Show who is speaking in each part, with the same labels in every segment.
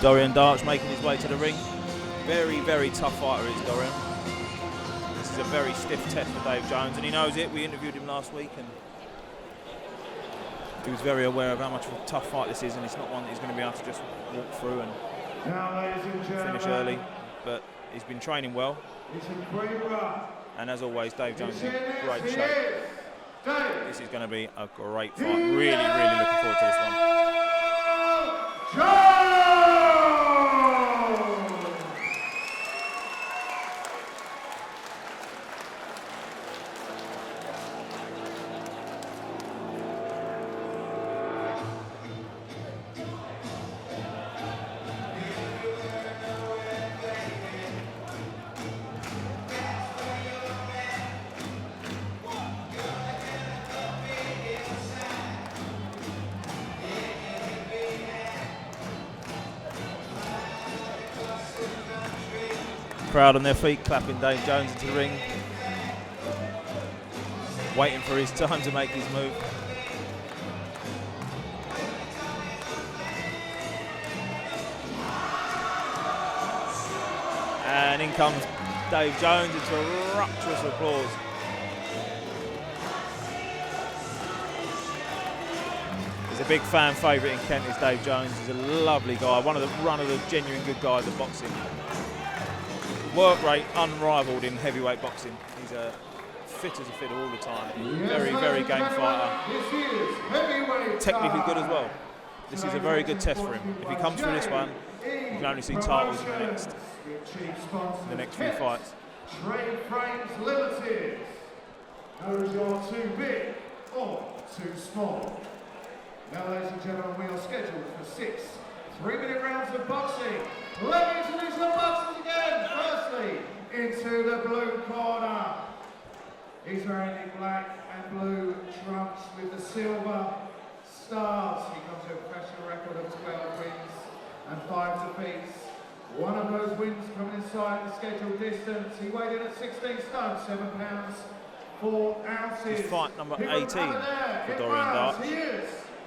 Speaker 1: Dorian Darch making his way to the ring. Very, very tough fighter is Dorian. This is a very stiff test for Dave Jones, and he knows it. We interviewed him last week, and he was very aware of how much of a tough fight this is, and it's not one that he's going to be able to just walk through and finish early. But he's been training well, and as always, Dave Jones is in great shape. This is going to be a great fight. Really, really looking forward to this one. Crowd on their feet, clapping Dave Jones into the ring, waiting for his time to make his move. And in comes Dave Jones into a rapturous applause. He's a big fan favourite in Kent, is Dave Jones. He's a lovely guy, one of the genuine good guys at boxing. Work rate unrivaled in heavyweight boxing. He's fit as a fiddle all the time. Very, very game fighter. Technically good as well. This is a very good test for him. If he comes through this one, you can only see titles in the next few fights.
Speaker 2: Trade Frames Limited. Those are too big or too small. Now, ladies and gentlemen, we are scheduled for 6 3-minute rounds of boxing. Let me introduce the boxers again. Firstly, into the blue corner. He's wearing the black and blue trunks with the silver stars. He comes with a professional record of 12 wins and 5 defeats. One of those wins coming inside the scheduled distance. He weighed in at 16 stone, 7 pounds, 4 ounces.
Speaker 1: This is fight number 18 for Dorian Darch.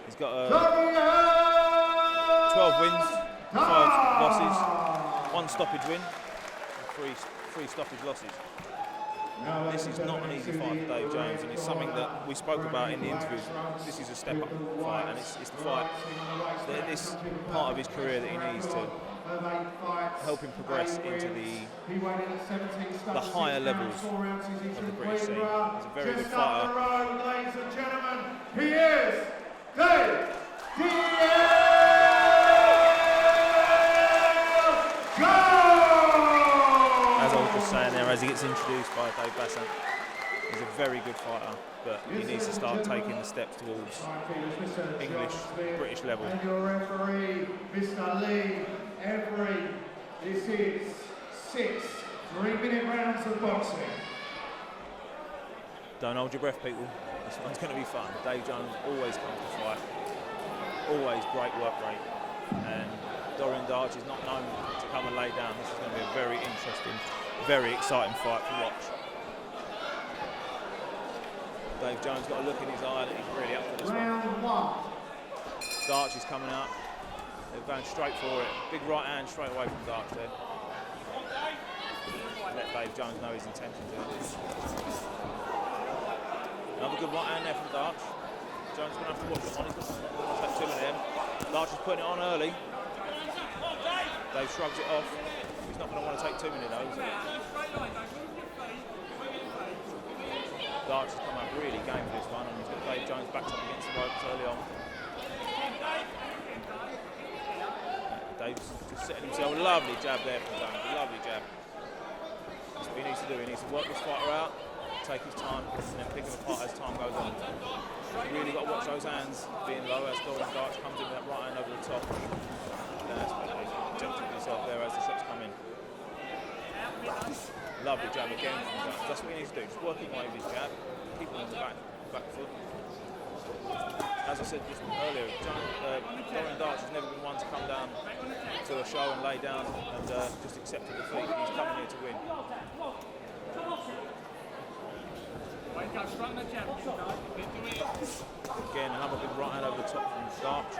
Speaker 1: He's got 12 wins, 5 losses, 1 stoppage win, and 3 stoppage losses. This is not an easy fight for Dave Jones, and it's something that we spoke about in the interviews. This is a step-up fight, and it's the fight, this part of his career that he needs to help him progress into the higher levels of the British scene. He's a very good fighter.
Speaker 2: Ladies and gentlemen, he is Dave
Speaker 1: as he gets introduced by Dave Bassant. He's a very good fighter, but he needs to start taking the steps towards English, British level.
Speaker 2: And your referee, Mr. Lee Every. This is 6 3-minute rounds of boxing.
Speaker 1: Don't hold your breath, people. This one's going to be fun. Dave Jones always comes to fight. Always great work rate. And Dorian Darch is not known to come and lay down. This is going to be a very interesting, very exciting fight to watch. Dave Jones got a look in his eye that he's really up for this one. Darch is coming up. They're going straight for it. Big right hand straight away from Darch there. Let Dave Jones know his intentions here. Another good right hand there from Darch. Jones going to have to watch it on. He's got to take 2 minutes. Darch is putting it on early. Dave shrugs it off. He's not going to want to take 2 minutes though, is he? Darch has come out really game for this one, and he's got Dave Jones backed up against the ropes early on. Dave's just setting himself. Lovely jab there from Jones. Lovely jab. That's what he needs to do. He needs to work this fighter out, take his time, and then pick him apart as time goes on. He's really got to watch those hands being low as Dorian Darch comes in with that right hand over the top. That's what he's protecting himself there as the shots come in. Lovely jab again from Jones. That's what he needs to do. Just working away with his jab, keep him on the back foot. As I said just earlier, Dorian Darch has never been one to come down to a show and lay down and just accept a defeat. He's coming here to win. Again, another good right hand over the top from Darch.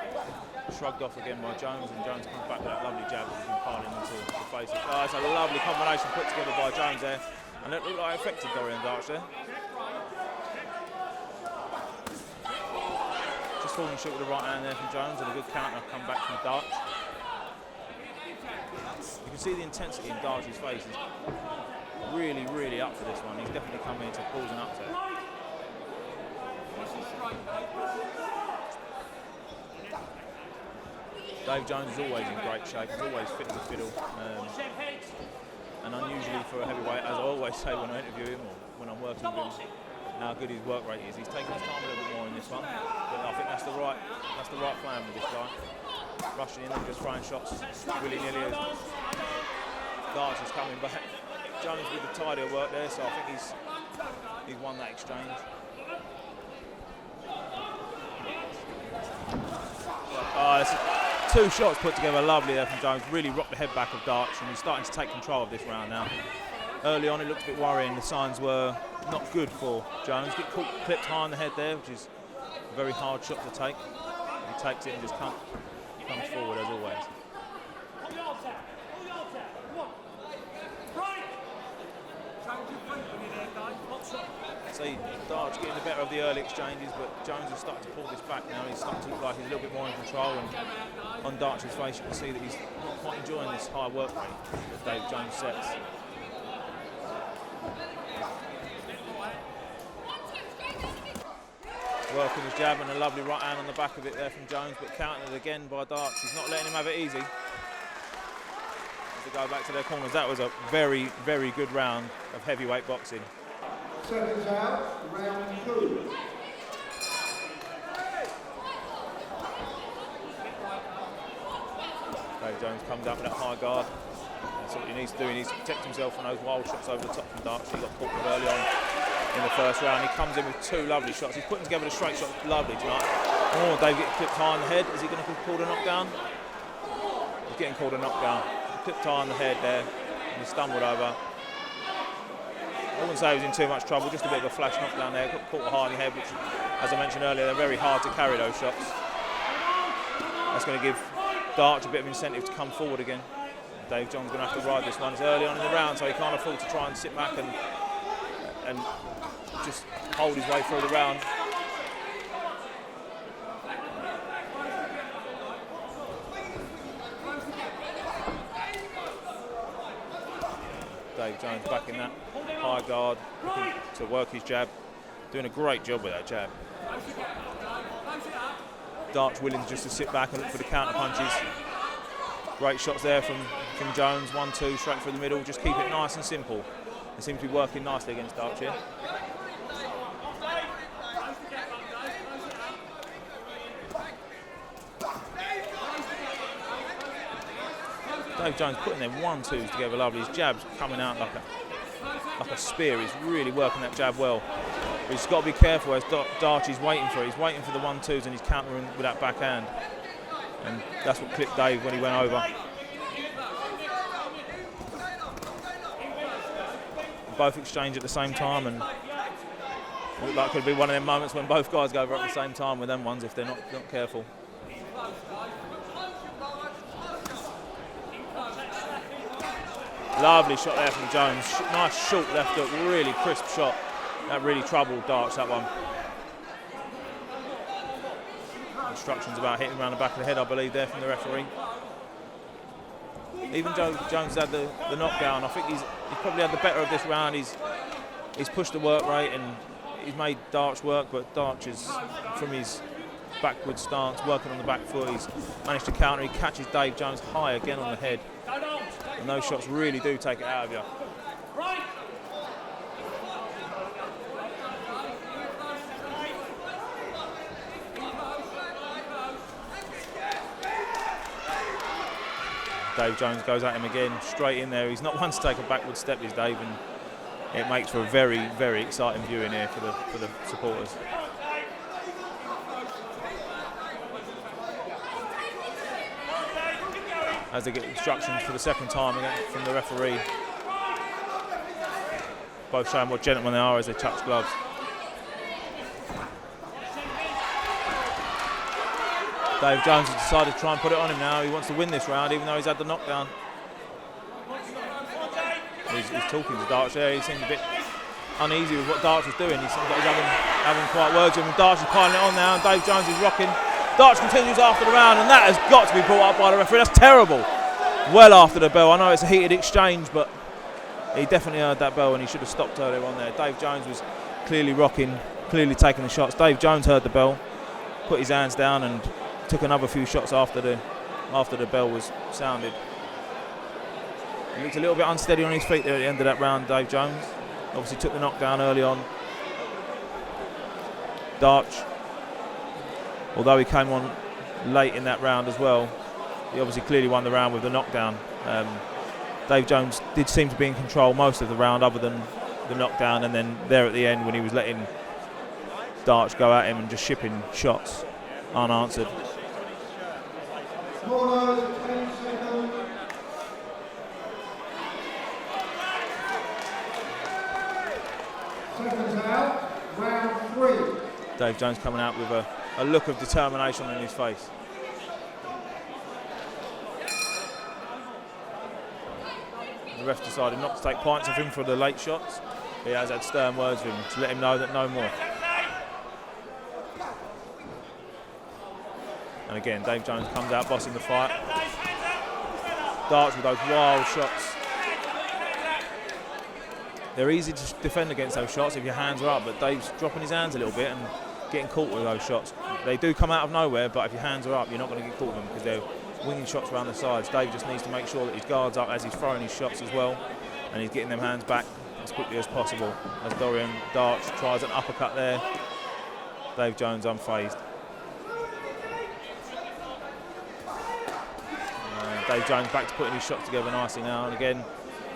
Speaker 1: Shrugged off again by Jones, and Jones comes back with that lovely jab that he's been piling into the face. Oh, it's a lovely combination put together by Jones there, and it looked like it affected Dorian Darch there. Just falling short with the right hand there from Jones, and a good counter come back from Darch. You can see the intensity in Darch's face. He's really, really up for this one. He's definitely coming into pause and upset. Dave Jones is always in great shape. He's always fit as a fiddle. And unusually for a heavyweight, as I always say when I interview him or when I'm working with him, how good his work rate is. He's taking his time a little bit more in this one, but I think that's the right plan with this guy. Rushing in and just throwing shots willy-nilly. Darch is coming back. Jones with the tidier work there, so I think he's won that exchange. Two shots put together lovely there from Jones. Really rocked the head back of Darch, and he's starting to take control of this round now. Early on it looked a bit worrying. The signs were not good for Jones. Get clipped high on the head there, which is a very hard shot to take. He takes it and just comes forward as always. See Darch getting the better of the early exchanges, but Jones is starting to pull this back now. He's starting to look like he's a little bit more in control, and on Darch's face you can see that he's not quite enjoying this high work rate that Dave Jones sets. Working his jab and a lovely right hand on the back of it there from Jones, but countered again by Darch. He's not letting him have it easy. As they go back to their corners, that was a very, very good round of heavyweight boxing.
Speaker 2: Seconds out, round 2.
Speaker 1: Dave Jones comes up with that high guard. That's what he needs to do. He needs to protect himself from those wild shots over the top from Darch. He got caught with early on in the first round. He comes in with two lovely shots. He's putting together the straight shot lovely tonight. Oh, Dave gets clipped high on the head. Is he going to call a knockdown? He's getting called a knockdown. Clipped high on the head there, and he stumbled over. I wouldn't say he was in too much trouble, just a bit of a flash knockdown there. Got caught high on the head, which, as I mentioned earlier, they're very hard to carry those shots. That's going to give Darch a bit of incentive to come forward again. Dave Jones going to have to ride this one. It's early on in the round, so he can't afford to try and sit back and just hold his way through the round. Dave Jones back in that high guard, looking to work his jab, doing a great job with that jab. Darch willing just to sit back and look for the counter punches. Great shots there from Jones, 1-2 straight through the middle. Just keep it nice and simple. They seem to be working nicely against Darch here. Dave Jones putting them 1-2s together lovely. His jab's coming out like a spear. He's really working that jab well. But he's got to be careful as Darch is waiting for it. He's waiting for the 1-2s and he's countering with that backhand. And that's what clipped Dave when he went over. Both exchange at the same time, and it looked like it could be one of them moments when both guys go over at the same time with them ones if they're not careful. Lovely shot there from Jones. Nice short left hook, really crisp shot. That really troubled Darch, that one. Instructions about hitting around the back of the head, I believe, there from the referee. Even Jones had the knockdown. I think he's probably had the better of this round. He's pushed the work rate and he's made Darch work, but Darch is, from his backward stance, working on the back foot, he's managed to counter. He catches Dave Jones high again on the head. And those shots really do take it out of you. Dave Jones goes at him again, straight in there. He's not one to take a backward step, is Dave, and it makes for a very, very exciting viewing here for the supporters. As they get instructions for the second time again from the referee. Both showing what gentlemen they are as they touch gloves. Dave Jones has decided to try and put it on him now. He wants to win this round, even though he's had the knockdown. He's talking to Darch there. He seemed a bit uneasy with what Darch was doing. He seems like he's having quiet words with him. Darch is piling it on now, and Dave Jones is rocking. Darch continues after the round, and that has got to be brought up by the referee. That's terrible. Well after the bell. I know it's a heated exchange, but he definitely heard that bell, and he should have stopped earlier on there. Dave Jones was clearly rocking, clearly taking the shots. Dave Jones heard the bell, put his hands down, and took another few shots after the bell was sounded. He looked a little bit unsteady on his feet there at the end of that round, Dave Jones. Obviously took the knockdown early on. Darch, although he came on late in that round as well, he obviously clearly won the round with the knockdown. Dave Jones did seem to be in control most of the round other than the knockdown, and then there at the end when he was letting Darch go at him and just shipping shots unanswered.
Speaker 2: Seconds out, round 3.
Speaker 1: Dave Jones coming out with a look of determination in his face. The ref decided not to take points of him for the late shots. He has had stern words with him to let him know that no more. And again, Dave Jones comes out bossing the fight. Darch with those wild shots. They're easy to defend against those shots if your hands are up, but Dave's dropping his hands a little bit and getting caught with those shots. They do come out of nowhere, but if your hands are up, you're not going to get caught with them because they're winging shots around the sides. Dave just needs to make sure that his guard's up as he's throwing his shots as well, and he's getting them hands back as quickly as possible. As Dorian Darch tries an uppercut there, Dave Jones unfazed. Dave Jones back to putting his shots together nicely now, and again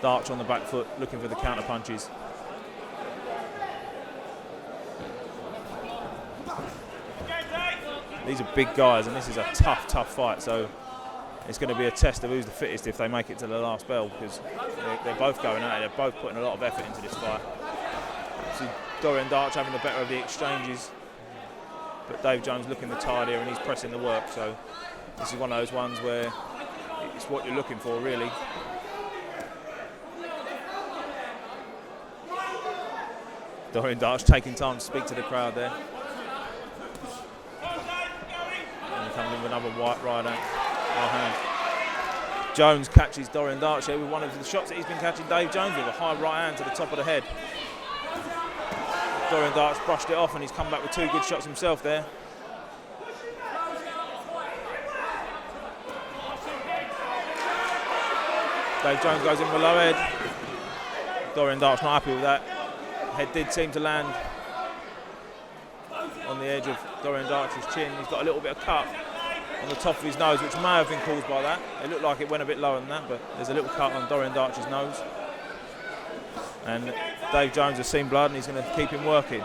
Speaker 1: Darch on the back foot looking for the counter punches. These are big guys, and this is a tough fight, so it's going to be a test of who's the fittest if they make it to the last bell, because they're both going at it. They're both putting a lot of effort into this fight. See Dorian Darch having the better of the exchanges, but Dave Jones looking the tidier and he's pressing the work, so this is one of those ones where it's what you're looking for, really. Dorian Darch taking time to speak to the crowd there. And he comes in with another right hand. Jones catches Dorian Darch here with one of the shots that he's been catching Dave Jones with, a high right hand to the top of the head. Dorian Darch brushed it off and he's come back with 2 good shots himself there. Dave Jones goes in with a low head. Dorian Darch not happy with that. Head did seem to land on the edge of Dorian Darch's chin. He's got a little bit of cut on the top of his nose, which may have been caused by that. It looked like it went a bit lower than that, but there's a little cut on Dorian Darch's nose. And Dave Jones has seen blood and he's going to keep him working.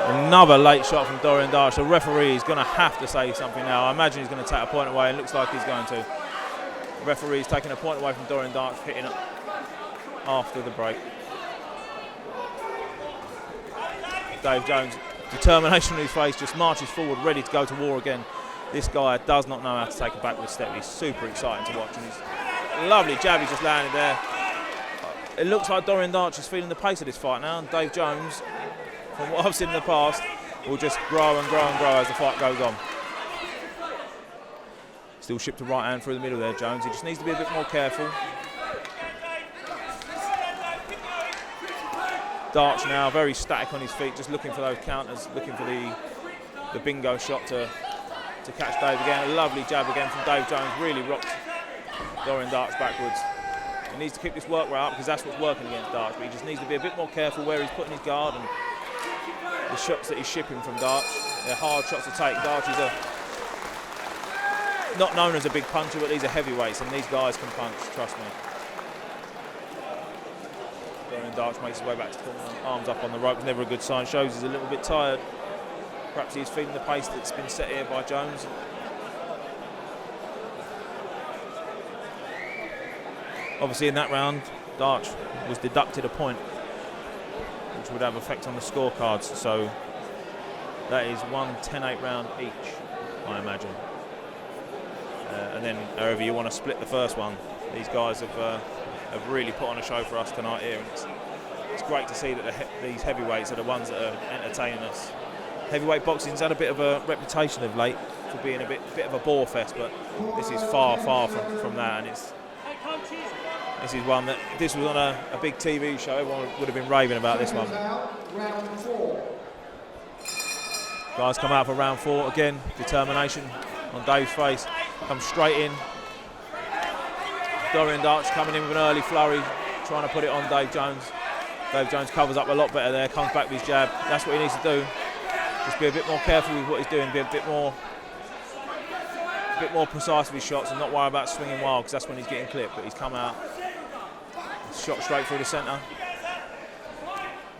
Speaker 1: Another late shot from Dorian Darch. The referee is going to have to say something now. I imagine he's going to take a point away, and it looks like he's going to. The referee is taking a point away from Dorian Darch, hitting it after the break. Dave Jones, determination in his face, just marches forward, ready to go to war again. This guy does not know how to take a backward step. He's super exciting to watch, and he's lovely jab he just landed there. It looks like Dorian Darch is feeling the pace of this fight now, and Dave Jones, from what I've seen in the past, will just grow and grow and grow as the fight goes on. Still shipped a right hand through the middle there, Jones. He just needs to be a bit more careful. Darch now very static on his feet, just looking for those counters, looking for the bingo shot to catch Dave again. A lovely jab again from Dave Jones, really rocked Dorian Darch backwards. He needs to keep this work rate up because that's what's working against Darch, but he just needs to be a bit more careful where he's putting his guard and the shots that he's shipping from Darch. They're hard shots to take. Darch is not known as a big puncher, but these are heavyweights and these guys can punch, trust me. Dorian Darch makes his way back to corner, arms up on the rope, never a good sign, shows he's a little bit tired. Perhaps he's feeling the pace that's been set here by Jones. Obviously in that round, Darch was deducted a point. which would have effect on the scorecards. So that is 1 10-8 round each, I imagine. And then however you want to split the first one. These guys have really put on a show for us tonight here. And it's great to see that these heavyweights are the ones that are entertaining us. Heavyweight boxing's had a bit of a reputation of late for being a bit of a bore fest, but this is far from that, and this is one that if this was on a big TV show, everyone would have been raving about this one. Guys come out for round 4 again. Determination on Dave's face. Comes straight in. Dorian Darch coming in with an early flurry, trying to put it on Dave Jones. Dave Jones covers up a lot better there, comes back with his jab. That's what he needs to do. Just be a bit more careful with what he's doing, be a bit more precise with his shots and not worry about swinging wild, because that's when he's getting clipped. But he's come out, shot straight through the centre.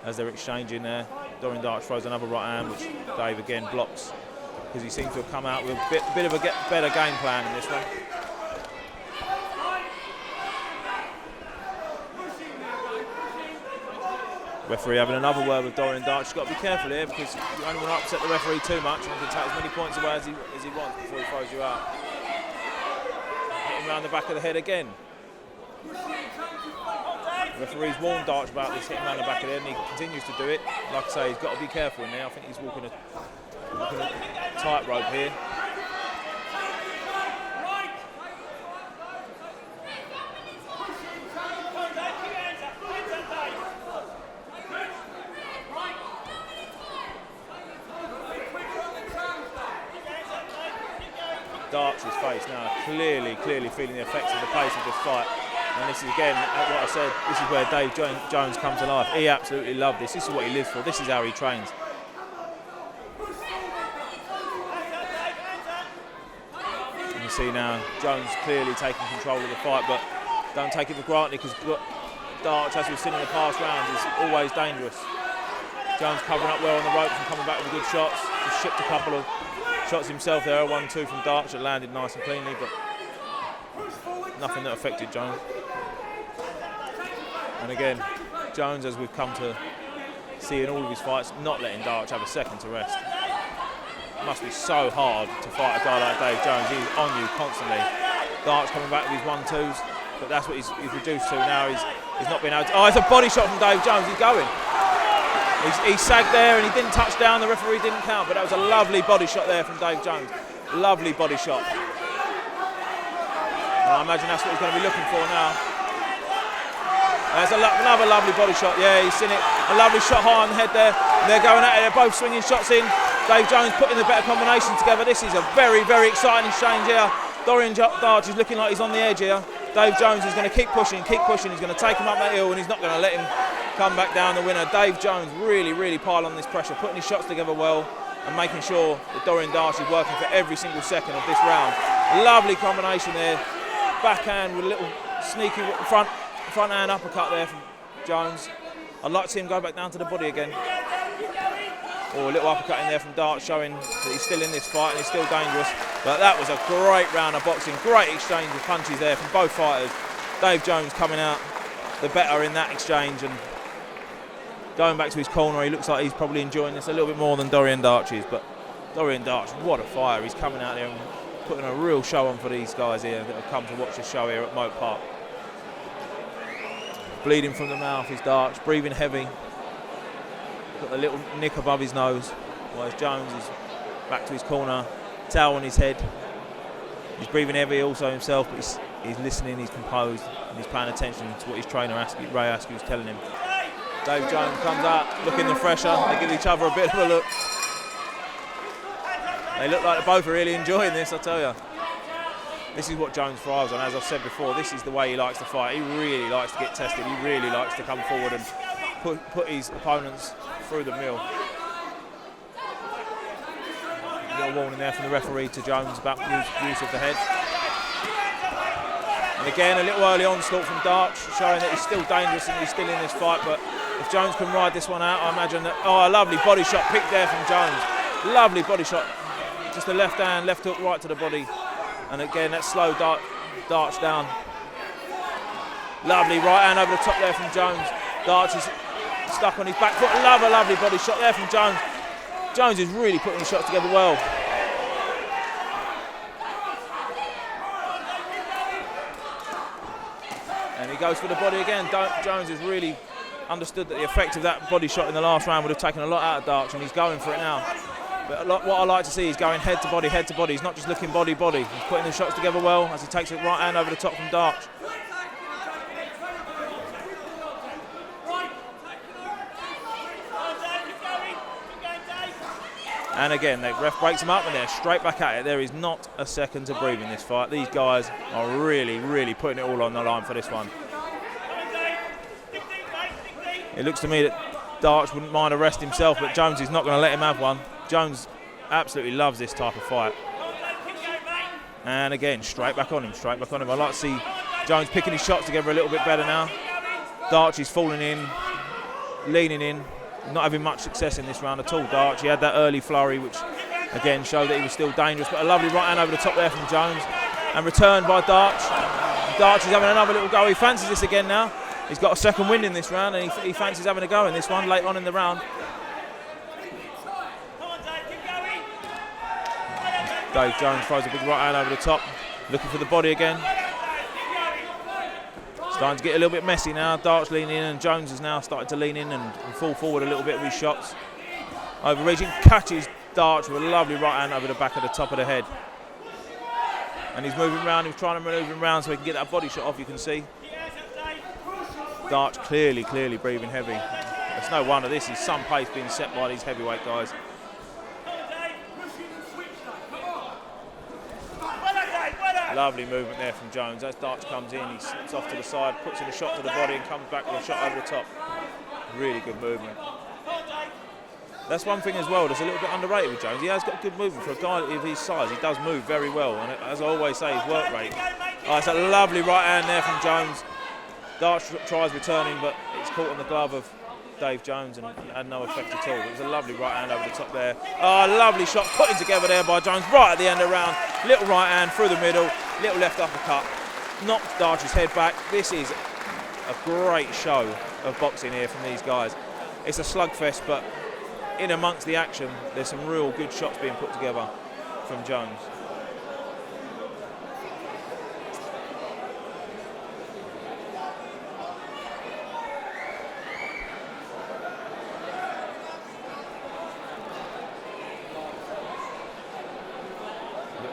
Speaker 1: As they're exchanging there, Dorian Darch throws another right hand, which Dave again blocks, because he seems to have come out with a bit of a better game plan in this one. Referee having another word with Dorian Darch. He's got to be careful here, because you only want to upset the referee too much, and he can take as many points away as he wants before he throws you out. Hit him round the back of the head again. The referee's warned Darch about this, hitting round the back of the head, and he continues to do it. Like I say, he's got to be careful in there. I think he's walking a tightrope here. Darch's face now clearly feeling the effects of the pace of this fight, and this is again what I said, this is where Dave Jones comes to life. He absolutely loved this. This is what he lives for. This is how he trains. And you see now Jones clearly taking control of the fight, but don't take it for granted, because Darch, as we've seen in the past rounds, is always dangerous. Jones covering up well on the ropes and coming back with good shots. Just shipped a couple of shots himself there, 1-2 from Darch that landed nice and cleanly, but nothing that affected Jones. And again, Jones, as we've come to see in all of his fights, not letting Darch have a second to rest. It must be so hard to fight a guy like Dave Jones. He's on you constantly. Darch coming back with his 1-2s, but that's what he's reduced to now. He's not been able to. Oh, it's a body shot from Dave Jones. He's going. He sagged there and he didn't touch down. The referee didn't count, but that was a lovely body shot there from Dave Jones. Lovely body shot. And I imagine that's what he's going to be looking for now. There's another lovely body shot. Yeah, he's seen it. A lovely shot high on the head there. And they're going at it. They're both swinging shots in. Dave Jones putting the better combination together. This is a very exciting exchange here. Dorian Darch is looking like he's on the edge here. Dave Jones is going to keep pushing. He's going to take him up that hill, and he's not going to let him come back down the winner. Dave Jones really piling on this pressure, putting his shots together well and making sure that Dorian Darch is working for every single second of this round. Lovely combination there. Backhand with a little sneaky front hand uppercut there from Jones. I'd like to see him go back down to the body again. Or a little uppercut in there from Darch, showing that he's still in this fight and he's still dangerous. But that was a great round of boxing, great exchange of punches there from both fighters. Dave Jones coming out the better in that exchange and going back to his corner. He looks like he's probably enjoying this a little bit more than Dorian Darch is. But Dorian Darch, what a fighter. He's coming out there and putting a real show on for these guys here that have come to watch the show here at Moat Park. Bleeding from the mouth is Darch, breathing heavy. Got a little nick above his nose, whilst Jones is back to his corner, towel on his head. He's breathing heavy also himself, but he's listening, he's composed, and he's paying attention to what his trainer Ray Askew is telling him. Dave Jones comes out looking the fresher. They give each other a bit of a look. They look like they both are really enjoying this, I tell you. This is what Jones thrives on. As I've said before, this is the way he likes to fight. He really likes to get tested. He really likes to come forward and put his opponents through the mill. A little warning there from the referee to Jones about use of the head. And again, a little early onslaught from Darch, showing that he's still dangerous and he's still in this fight. But if Jones can ride this one out, I imagine that. Oh, a lovely body shot picked there from Jones. Lovely body shot. Just a left hand, left hook right to the body. And again, that slow Darch down. Lovely right hand over the top there from Jones. Darch is stuck on his back foot. A lovely body shot there from Jones. Jones is really putting his shots together well. And he goes for the body again. Jones has really understood that the effect of that body shot in the last round would have taken a lot out of Darch, and he's going for it now. But what I like to see is going head to body. He's not just looking body. He's putting the shots together well as he takes it right hand over the top from Darch. And again, the ref breaks him up and they're straight back at it. There is not a second to breathe in this fight. These guys are really putting it all on the line for this one. It looks to me that Darch wouldn't mind a rest himself, but Jones is not going to let him have one. Jones absolutely loves this type of fight. And again, straight back on him. I'd like to see Jones picking his shots together a little bit better now. Darch is falling in, leaning in. Not having much success in this round at all, Darch. He had that early flurry, which again showed that he was still dangerous, but a lovely right hand over the top there from Jones. And returned by Darch. Darch is having another little go. He fancies this again now. He's got a second win in this round, and he fancies having a go in this one late on in the round. Dave Jones throws a big right hand over the top, looking for the body again. Starting to get a little bit messy now. Darch leaning in, and Jones is now starting to lean in and fall forward a little bit with his shots. Overreaching, catches Darch with a lovely right hand over the back of the top of the head. And he's moving around, he's trying to maneuver him around so he can get that body shot off, you can see. Darch clearly breathing heavy. There's no wonder this is some pace being set by these heavyweight guys. Lovely movement there from Jones. As Darch comes in, he slips off to the side, puts in a shot to the body and comes back with a shot over the top. Really good movement. That's one thing as well that's a little bit underrated with Jones. He has got good movement for a guy of his size. He does move very well, and as I always say, his work rate. Oh, it's a lovely right hand there from Jones. Darch tries returning, but it's caught on the glove of Dave Jones and had no effect at all. It was a lovely right hand over the top there. Oh, lovely shot putting together there by Jones right at the end of the round. Little right hand through the middle, little left uppercut. Knocked Darch's head back. This is a great show of boxing here from these guys. It's a slugfest, but in amongst the action, there's some real good shots being put together from Jones.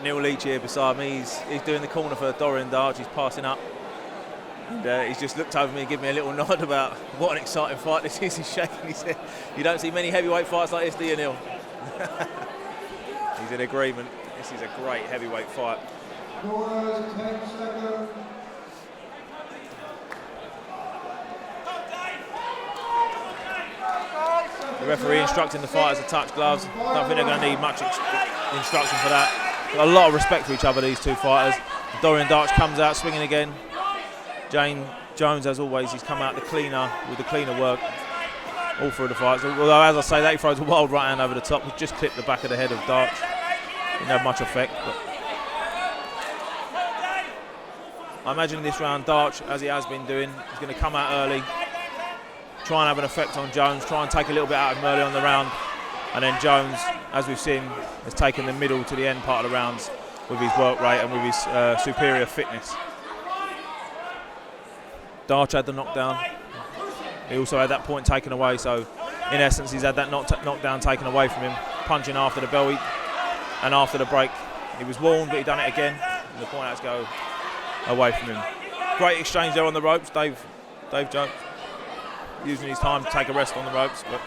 Speaker 1: Neil Leach here beside me. He's doing the corner for Dorian Darch. He's passing up. And he's just looked over me and given me a little nod about what an exciting fight this is. He's shaking his head. You don't see many heavyweight fights like this, do you, Neil? He's in agreement. This is a great heavyweight fight.
Speaker 2: Corners, 10 seconds.
Speaker 1: The referee instructing the fighters to touch gloves. Don't think they're going to need much instruction for that. Got a lot of respect for each other, these two fighters. Dorian Darch comes out swinging again. Jones, as always, he's come out with the cleaner work all through the fights. Although, as I say that, he throws a wild right hand over the top. He just clipped the back of the head of Darch. Didn't have much effect. But I imagine in this round, Darch, as he has been doing, is going to come out early, try and have an effect on Jones, try and take a little bit out of him early on the round. And then Jones, as we've seen, has taken the middle to the end part of the rounds with his work rate and with his superior fitness. Darch had the knockdown. He also had that point taken away, so in essence he's had that knockdown taken away from him, punching after the bell and after the break. He was warned, but he done it again, and the point had to go away from him. Great exchange there on the ropes. Dave Jones using his time to take a rest on the ropes, but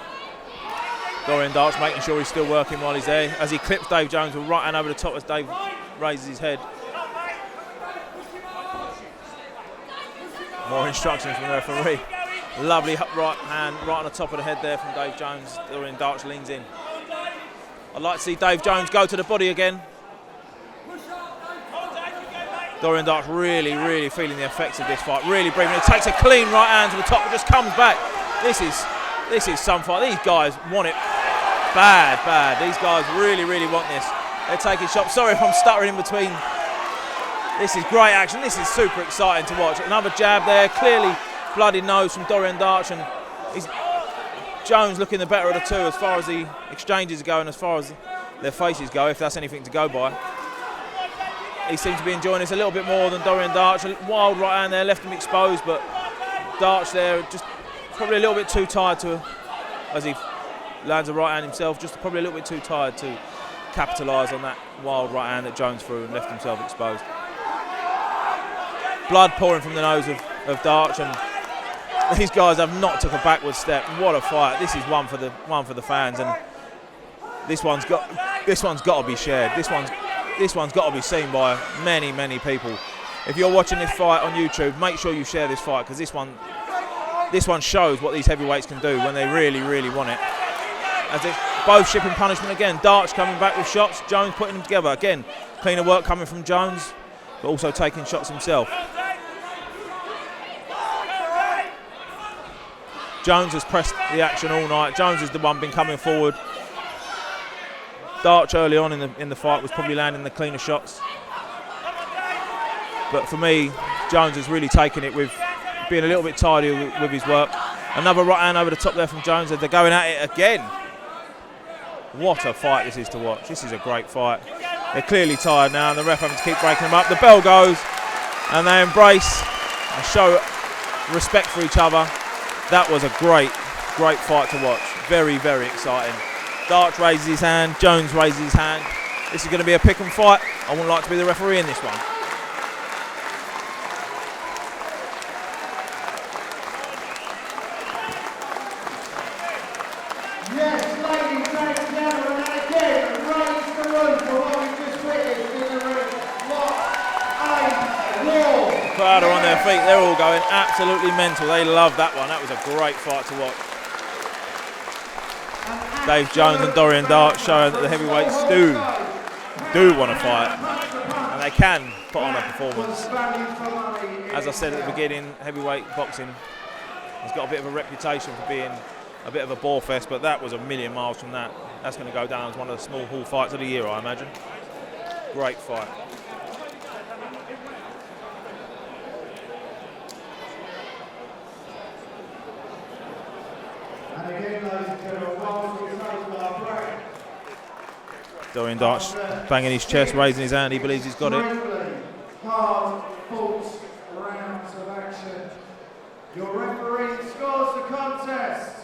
Speaker 1: Dorian Darch making sure he's still working while he's there. As he clips Dave Jones with right hand over the top as Dave raises his head. More instructions from the referee. Lovely right hand right on the top of the head there from Dave Jones. Dorian Darch leans in. I'd like to see Dave Jones go to the body again. Dorian Darch really feeling the effects of this fight. Really breathing. It takes a clean right hand to the top, but just comes back. This is some fight. These guys want it bad. These guys really want this. They're taking shots. Sorry if I'm stuttering in between. This is great action. This is super exciting to watch. Another jab there. Clearly bloody nose from Dorian Darch, and Jones looking the better of the two as far as the exchanges go and as far as their faces go, if that's anything to go by. He seems to be enjoying this a little bit more than Dorian Darch. A wild right hand there, left him exposed, but Darch there just probably a little bit too tired to, as he lands a right hand himself, just probably a little bit too tired to capitalise on that wild right hand that Jones threw and left himself exposed. Blood pouring from the nose of Darch, and these guys have not took a backward step. What a fight! This is one for the fans, and this one's got to be shared. This one's got to be seen by many people. If you're watching this fight on YouTube, make sure you share this fight, because this one shows what these heavyweights can do when they really want it. As if both shipping punishment again. Darch coming back with shots, Jones putting them together again. Cleaner work coming from Jones, but also taking shots himself. Jones has pressed the action all night. Jones is the one been coming forward. Darch early on in the fight was probably landing the cleaner shots. But for me, Jones has really taken it with being a little bit tidy with his work. Another right hand over the top there from Jones as they're going at it again. What a fight this is to watch. This is a great fight. They're clearly tired now, and the ref having to keep breaking them up. The bell goes, and they embrace and show respect for each other. That was a great fight to watch. Very exciting. Darch raises his hand, Jones raises his hand. This is going to be a pick and fight. I wouldn't like to be the referee in this one.
Speaker 2: Yes, ladies and gentlemen, and again, raise the roof for what we just witnessed in the ring. What a war!
Speaker 1: Crowd are on their feet. They're all going absolutely mental. They love that one. That was a great fight to watch. Dave Jones and Dorian Darch showing that the heavyweights do want to fight, and they can put on a performance. As I said at the beginning, heavyweight boxing has got a bit of a reputation for being a bit of a bore fest, but that was a million miles from that. That's going to go down as one of the small hall fights of the year, I imagine. Great fight.
Speaker 2: And again, ladies and gentlemen, whilst we take our break,
Speaker 1: Dorian Darch banging his chest, raising his hand. He believes he's got it.
Speaker 2: hard fought rounds of action. Your referee scores the contest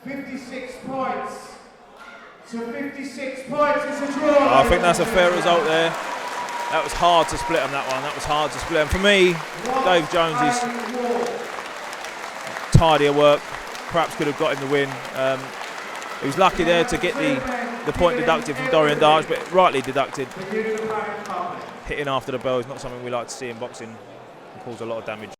Speaker 2: 56 points to 56 points. It's a draw.
Speaker 1: I think that's a fair result there. That was hard to split them, that one. That was hard to split them. For me, Dave Jones is tidier work. Perhaps could have got him the win. He was lucky there to get the point deducted from Dorian Darch, but rightly deducted. Hitting after the bell is not something we like to see in boxing. It causes a lot of damage.